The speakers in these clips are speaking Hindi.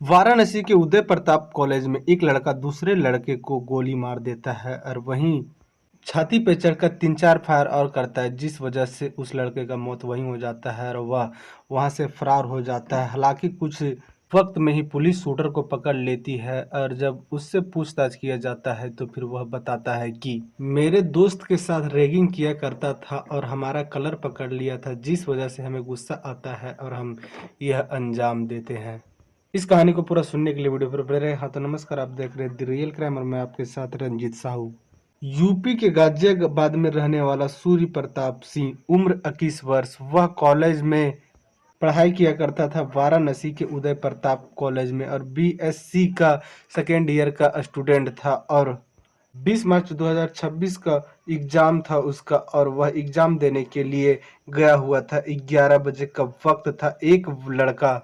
वाराणसी के उदय प्रताप कॉलेज में एक लड़का दूसरे लड़के को गोली मार देता है और वहीं छाती पे चढ़कर 3-4 फायर और करता है, जिस वजह से उस लड़के का मौत वहीं हो जाता है और वह वहां से फरार हो जाता है। हालांकि कुछ वक्त में ही पुलिस शूटर को पकड़ लेती है और जब उससे पूछताछ किया जाता है तो फिर वह बताता है कि मेरे दोस्त के साथ रैगिंग किया करता था और हमारा कलर पकड़ लिया था, जिस वजह से हमें गुस्सा आता है और हम यह अंजाम देते हैं। इस कहानी को पूरा सुनने के लिए वीडियो पर बने रहे। हाँ तो नमस्कार, आप देख रहे हैं द रियल क्राइम और मैं आपके साथ रंजीत साहू। यूपी के गाजियाबाद में रहने वाला सूर्य प्रताप सिंह, उम्र 21 वर्ष, वह कॉलेज में पढ़ाई किया करता था वाराणसी के उदय प्रताप कॉलेज में और बीएससी का सेकेंड ईयर का स्टूडेंट था और 20 मार्च 2026 का एग्जाम था उसका और वह एग्जाम देने के लिए गया हुआ था। 11 बजे का वक्त था। एक लड़का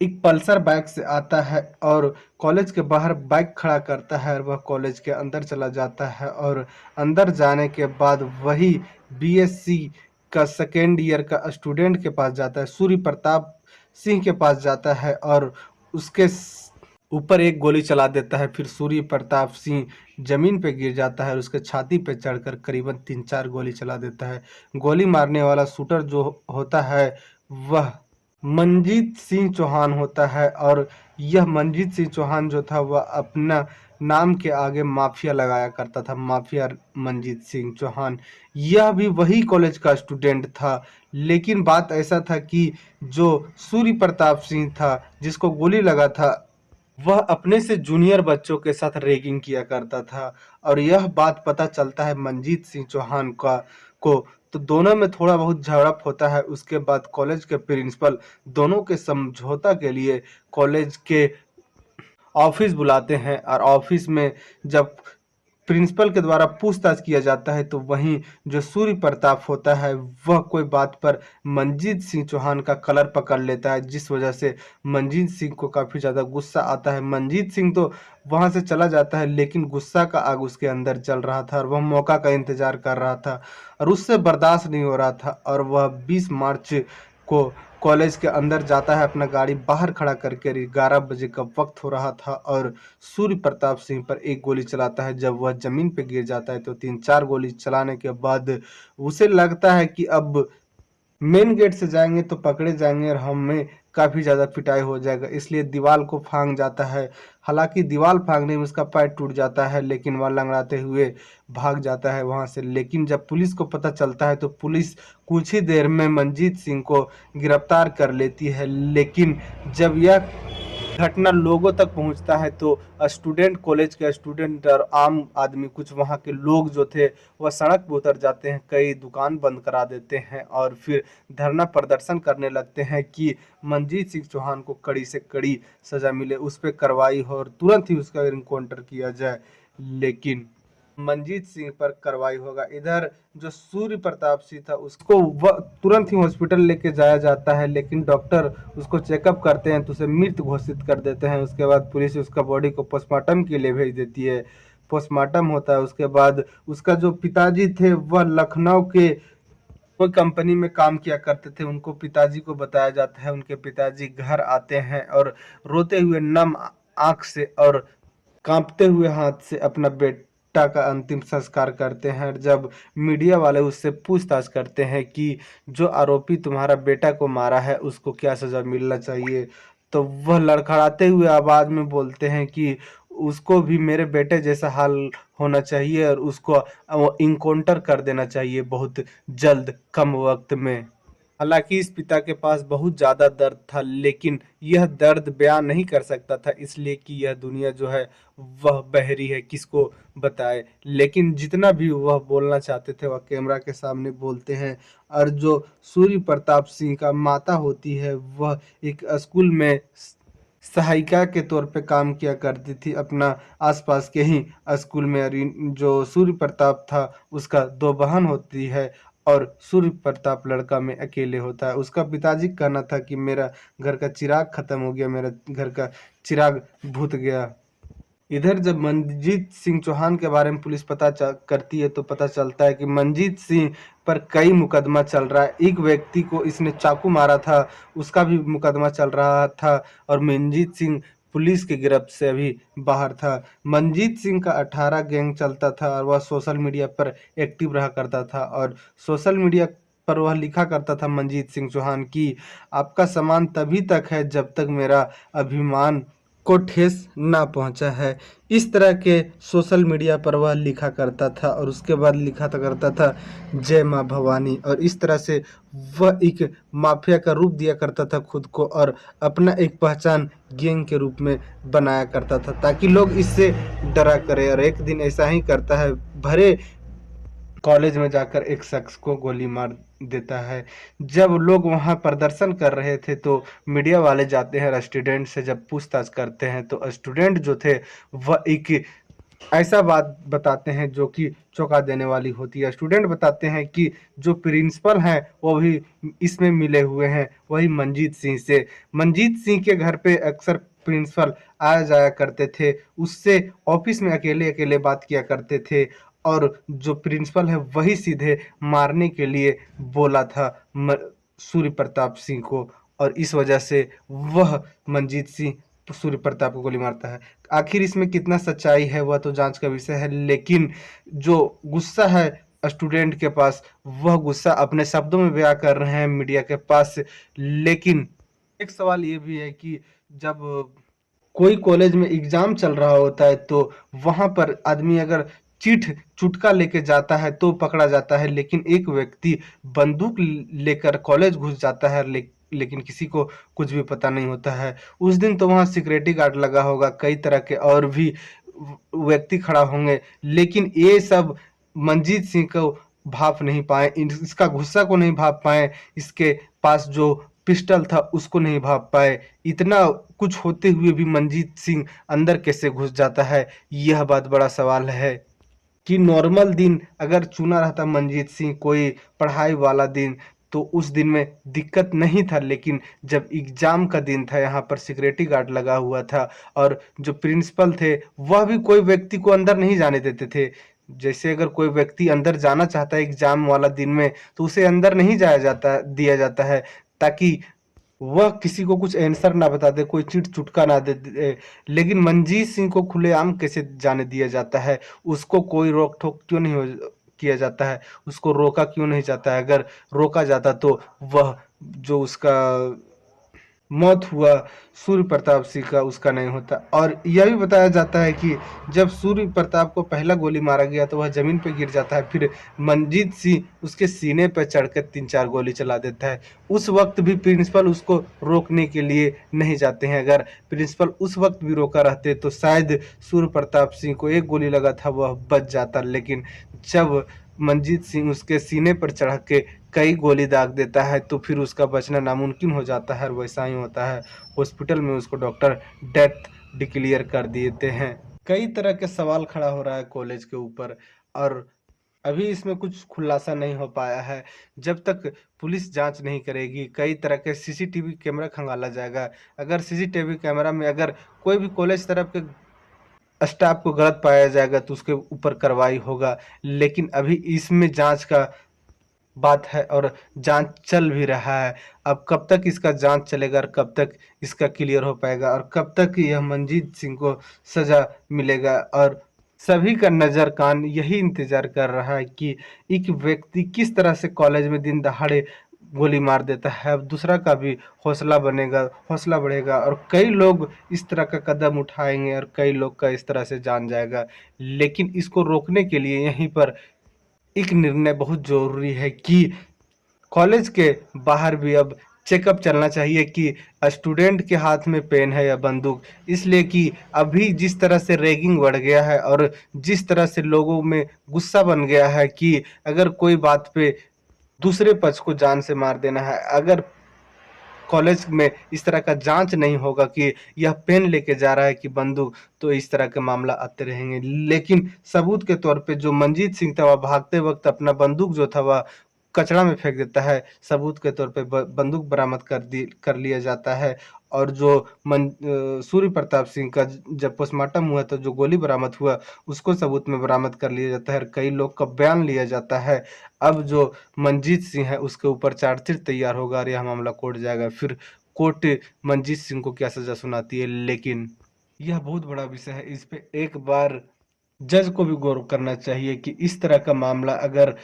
एक पल्सर बाइक से आता है और कॉलेज के बाहर बाइक खड़ा करता है और वह कॉलेज के अंदर चला जाता है और अंदर जाने के बाद वही बीएससी का सेकेंड ईयर का स्टूडेंट के पास जाता है, सूर्य प्रताप सिंह के पास जाता है और उसके ऊपर एक गोली चला देता है। फिर सूर्य प्रताप सिंह जमीन पे गिर जाता है और उसके छाती पे चढ़कर करीबन 3-4 गोली चला देता है। गोली मारने वाला शूटर जो होता है वह मंजीत सिंह चौहान होता है और यह मंजीत सिंह चौहान जो था वह अपना नाम के आगे माफिया लगाया करता था, माफिया मंजीत सिंह चौहान। यह भी वही कॉलेज का स्टूडेंट था, लेकिन बात ऐसा था कि जो सूर्य प्रताप सिंह था जिसको गोली लगा था वह अपने से जूनियर बच्चों के साथ रैगिंग किया करता था और यह बात पता चलता है मंजीत सिंह चौहान का को। तो दोनों में थोड़ा बहुत झड़प होता है। उसके बाद कॉलेज के प्रिंसिपल दोनों के समझौता के लिए कॉलेज के ऑफिस बुलाते हैं और ऑफिस में जब प्रिंसिपल के द्वारा पूछताछ किया जाता है तो वहीं जो सूर्य प्रताप होता है वह कोई बात पर मंजीत सिंह चौहान का कलर पकड़ लेता है, जिस वजह से मंजीत सिंह को काफ़ी ज़्यादा गुस्सा आता है। मंजीत सिंह तो वहां से चला जाता है, लेकिन गुस्सा का आग उसके अंदर जल रहा था और वह मौका का इंतजार कर रहा था और उससे बर्दाश्त नहीं हो रहा था और वह 20 मार्च को कॉलेज के अंदर जाता है, अपना गाड़ी बाहर खड़ा करके। 11 बजे का वक्त हो रहा था और सूर्य प्रताप सिंह पर एक गोली चलाता है। जब वह जमीन पे गिर जाता है तो 3-4 गोली चलाने के बाद उसे लगता है कि अब मेन गेट से जाएंगे तो पकड़े जाएंगे और हमें काफ़ी ज़्यादा पिटाई हो जाएगा, इसलिए दीवार को फांग जाता है। हालांकि दीवार फांगने में उसका पैर टूट जाता है, लेकिन वह लंगड़ाते हुए भाग जाता है वहां से। लेकिन जब पुलिस को पता चलता है तो पुलिस कुछ ही देर में मंजीत सिंह को गिरफ्तार कर लेती है। लेकिन जब यह घटना लोगों तक पहुंचता है तो स्टूडेंट, कॉलेज के स्टूडेंट और आम आदमी, कुछ वहां के लोग जो थे वह सड़क पर उतर जाते हैं, कई दुकान बंद करा देते हैं और फिर धरना प्रदर्शन करने लगते हैं कि मंजीत सिंह चौहान को कड़ी से कड़ी सजा मिले, उस पर कार्रवाई हो और तुरंत ही उसका इनकाउंटर किया जाए। लेकिन मंजीत सिंह पर कार्रवाई होगा। इधर जो सूर्य प्रताप सिंह था उसको तुरंत ही हॉस्पिटल लेके जाया जाता है, लेकिन डॉक्टर उसको चेकअप करते हैं तो उसे मृत घोषित कर देते हैं। उसके बाद पुलिस उसका बॉडी को पोस्टमार्टम के लिए भेज देती है। पोस्टमार्टम होता है, उसके बाद उसका जो पिताजी थे वह लखनऊ के कोई कंपनी में काम किया करते थे, उनको पिताजी को बताया जाता है। उनके पिताजी घर आते हैं और रोते हुए नम आंख से और कांपते हुए हाथ से अपना बेटा का अंतिम संस्कार करते हैं। जब मीडिया वाले उससे पूछताछ करते हैं कि जो आरोपी तुम्हारा बेटा को मारा है उसको क्या सजा मिलना चाहिए, तो वह लड़खड़ाते हुए आवाज में बोलते हैं कि उसको भी मेरे बेटे जैसा हाल होना चाहिए और उसको वो इनकाउंटर कर देना चाहिए बहुत जल्द, कम वक्त में। हालांकि इस पिता के पास बहुत ज़्यादा दर्द था, लेकिन यह दर्द बयान नहीं कर सकता था, इसलिए कि यह दुनिया जो है वह बहरी है, किसको बताए। लेकिन जितना भी वह बोलना चाहते थे वह कैमरा के सामने बोलते हैं। और जो सूर्य प्रताप सिंह का माता होती है वह एक स्कूल में सहायिका के तौर पे काम किया करती थी अपना आसपास के ही स्कूल में। और जो सूर्य प्रताप था उसका 2 बहन होती है और सूर्य प्रताप लड़का में अकेले होता है। उसका पिताजी का कहना था कि मेरा घर का चिराग खत्म हो गया, मेरा घर का चिराग भूत गया। इधर जब मंजीत सिंह चौहान के बारे में पुलिस करती है तो पता चलता है कि मंजीत सिंह पर कई मुकदमा चल रहा है। एक व्यक्ति को इसने चाकू मारा था, उसका भी मुकदमा चल रहा था और मंजीत सिंह पुलिस की गिरफ्त से अभी बाहर था। मंजीत सिंह का 18 गैंग चलता था और वह सोशल मीडिया पर एक्टिव रहा करता था और सोशल मीडिया पर वह लिखा करता था मंजीत सिंह चौहान की आपका सम्मान तभी तक है जब तक मेरा अभिमान को ठेस ना पहुंचा है। इस तरह के सोशल मीडिया पर वह लिखा करता था और उसके बाद लिखा था करता था जय माँ भवानी और इस तरह से वह एक माफिया का रूप दिया करता था खुद को और अपना एक पहचान गैंग के रूप में बनाया करता था ताकि लोग इससे डरा करें। और एक दिन ऐसा ही करता है, भरे कॉलेज में जाकर एक शख्स को गोली मार देता है। जब लोग वहां प्रदर्शन कर रहे थे तो मीडिया वाले जाते हैं और स्टूडेंट से जब पूछताछ करते हैं तो स्टूडेंट जो थे वह एक ऐसा बात बताते हैं जो कि चौंका देने वाली होती है। स्टूडेंट बताते हैं कि जो प्रिंसिपल हैं वो भी इसमें मिले हुए हैं, वही मंजीत सिंह से। मंजीत सिंह के घर पे अक्सर प्रिंसिपल आया जाया करते थे, उससे ऑफिस में अकेले अकेले बात किया करते थे और जो प्रिंसिपल है वही सीधे मारने के लिए बोला था सूर्य प्रताप सिंह को और इस वजह से वह मंजीत सिंह सूर्य प्रताप को गोली मारता है। आखिर इसमें कितना सच्चाई है वह तो जांच का विषय है, लेकिन जो गुस्सा है स्टूडेंट के पास वह गुस्सा अपने शब्दों में बयां कर रहे हैं मीडिया के पास। लेकिन एक सवाल ये भी है कि जब कोई कॉलेज में एग्जाम चल रहा होता है तो वहां पर आदमी अगर चिट चुटका लेके जाता है तो पकड़ा जाता है, लेकिन एक व्यक्ति बंदूक लेकर कॉलेज घुस जाता है लेकिन किसी को कुछ भी पता नहीं होता है। उस दिन तो वहां सिक्योरिटी गार्ड लगा होगा, कई तरह के और भी व्यक्ति खड़ा होंगे, लेकिन ये सब मंजीत सिंह को भाप नहीं पाए, इसका गुस्सा को नहीं भाप पाए, इसके पास जो पिस्टल था उसको नहीं भाप पाए। इतना कुछ होते हुए भी मंजीत सिंह अंदर कैसे घुस जाता है, यह बात बड़ा सवाल है। कि नॉर्मल दिन अगर चुना रहता मंजीत सिंह कोई पढ़ाई वाला दिन तो उस दिन में दिक्कत नहीं था, लेकिन जब एग्जाम का दिन था यहाँ पर सिक्योरिटी गार्ड लगा हुआ था और जो प्रिंसिपल थे वह भी कोई व्यक्ति को अंदर नहीं जाने देते थे। जैसे अगर कोई व्यक्ति अंदर जाना चाहता है एग्जाम वाला दिन में तो उसे अंदर नहीं जाया जाता दिया जाता है ताकि वह किसी को कुछ आंसर ना बता दे, कोई चिट चुटका ना दे दे। लेकिन मंजीत सिंह को खुलेआम कैसे जाने दिया जाता है, उसको कोई रोक टोक क्यों नहीं किया जाता है, उसको रोका क्यों नहीं जाता है? अगर रोका जाता तो वह जो उसका मौत हुआ सूर्य प्रताप सिंह का उसका नहीं होता। और यह भी बताया जाता है कि जब सूर्य प्रताप को पहला गोली मारा गया तो वह जमीन पर गिर जाता है, फिर मंजीत सिंह उसके सीने पर चढ़कर 3-4 गोली चला देता है। उस वक्त भी प्रिंसिपल उसको रोकने के लिए नहीं जाते हैं, अगर प्रिंसिपल उस वक्त भी रोका रहते तो शायद सूर्य प्रताप सिंह को एक गोली लगा था वह बच जाता, लेकिन जब मंजीत सिंह उसके सीने पर चढ़ के कई गोली दाग देता है तो फिर उसका बचना नामुमकिन हो जाता है और वैसा ही होता है। हॉस्पिटल में उसको डॉक्टर डेथ डिक्लेयर कर देते हैं। कई तरह के सवाल खड़ा हो रहा है कॉलेज के ऊपर और अभी इसमें कुछ खुलासा नहीं हो पाया है। जब तक पुलिस जांच नहीं करेगी कई तरह के सीसीटीवी कैमरा खंगाला जाएगा। अगर सीसीटीवी कैमरा में अगर कोई भी कॉलेज तरफ के स्टाफ को गलत पाया जाएगा तो उसके ऊपर कार्रवाई होगा, लेकिन अभी इसमें जांच का बात है और जांच चल भी रहा है। अब कब तक इसका जांच चलेगा और कब तक इसका क्लियर हो पाएगा और कब तक यह मंजीत सिंह को सजा मिलेगा और सभी का नज़र कान यही इंतजार कर रहा है कि एक व्यक्ति किस तरह से कॉलेज में दिन दहाड़े गोली मार देता है। अब दूसरा का भी हौसला बढ़ेगा और कई लोग इस तरह का कदम उठाएंगे और कई लोग का इस तरह से जान जाएगा। लेकिन इसको रोकने के लिए यहीं पर एक निर्णय बहुत ज़रूरी है कि कॉलेज के बाहर भी अब चेकअप चलना चाहिए कि स्टूडेंट के हाथ में पेन है या बंदूक, इसलिए कि अभी जिस तरह से रैगिंग बढ़ गया है और जिस तरह से लोगों में गुस्सा बन गया है कि अगर कोई बात पे दूसरे पक्ष को जान से मार देना है, अगर कॉलेज में इस तरह का जांच नहीं होगा कि यह पेन लेके जा रहा है कि बंदूक, तो इस तरह के मामला आते रहेंगे। लेकिन सबूत के तौर पे जो मंजीत सिंह था वह भागते वक्त अपना बंदूक जो था वह कचरा में फेंक देता है, सबूत के तौर पे बंदूक बरामद कर लिया जाता है। और जो सूर्य प्रताप सिंह का जब पोस्टमार्टम हुआ तो जो गोली बरामद हुआ उसको सबूत में बरामद कर लिया जाता है और कई लोग का बयान लिया जाता है। अब जो मंजीत सिंह है उसके ऊपर चार्जशीट तैयार होगा और यह मामला कोर्ट जाएगा, फिर कोर्ट मंजीत सिंह को क्या सजा सुनाती है। लेकिन यह बहुत बड़ा विषय है। इस पे एक बार जज को भी गौर करना चाहिए कि इस तरह का मामला अगर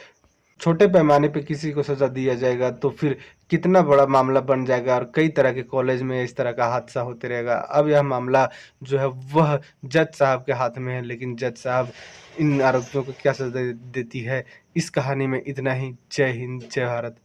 छोटे पैमाने पे किसी को सज़ा दिया जाएगा तो फिर कितना बड़ा मामला बन जाएगा और कई तरह के कॉलेज में इस तरह का हादसा होते रहेगा। अब यह मामला जो है वह जज साहब के हाथ में है, लेकिन जज साहब इन आरोपियों को क्या सज़ा देती है। इस कहानी में इतना ही। जय हिंद, जय भारत।